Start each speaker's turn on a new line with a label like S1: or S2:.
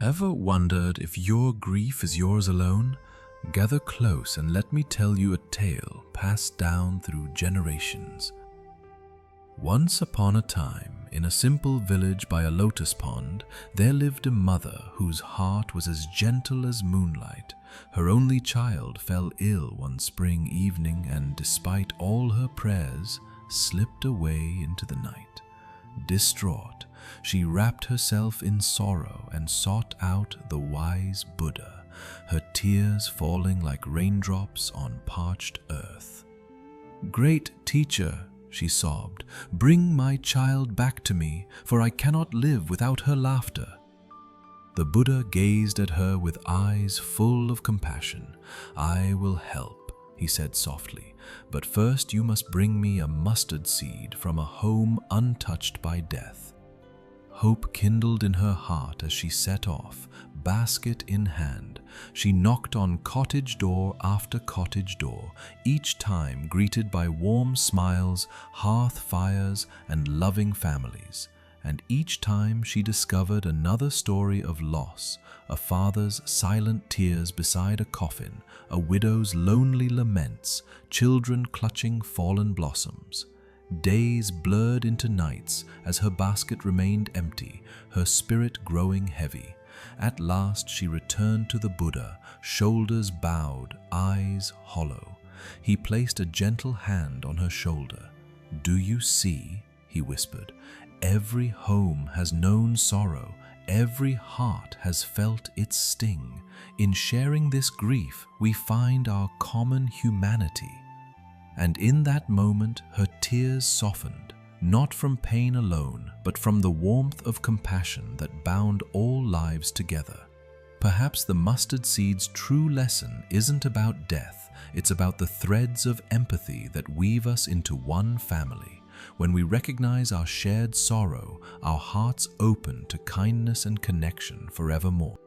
S1: Ever wondered if your grief is yours alone? Gather close and let me tell you a tale passed down through generations. Once upon a time, in a simple village by a lotus pond, there lived a mother whose heart was as gentle as moonlight. Her only child fell ill one spring evening and, despite all her prayers, slipped away into the night. Distraught, she wrapped herself in sorrow and sought out the wise Buddha, her tears falling like raindrops on parched earth. "Great teacher," she sobbed, "bring my child back to me, for I cannot live without her laughter." The Buddha gazed at her with eyes full of compassion. "I will help," he said softly, "but first you must bring me a mustard seed from a home untouched by death." Hope kindled in her heart as she set off, basket in hand. She knocked on cottage door after cottage door, each time greeted by warm smiles, hearth fires, and loving families. And each time she discovered another story of loss, a father's silent tears beside a coffin, a widow's lonely laments, children clutching fallen blossoms. Days blurred into nights as her basket remained empty, her spirit growing heavy. At last she returned to the Buddha, shoulders bowed, eyes hollow. He placed a gentle hand on her shoulder. "Do you see?" he whispered. "Every home has known sorrow, every heart has felt its sting. In sharing this grief, we find our common humanity." And in that moment, her tears softened, not from pain alone, but from the warmth of compassion that bound all lives together. Perhaps the mustard seed's true lesson isn't about death, it's about the threads of empathy that weave us into one family. When we recognize our shared sorrow, our hearts open to kindness and connection forevermore.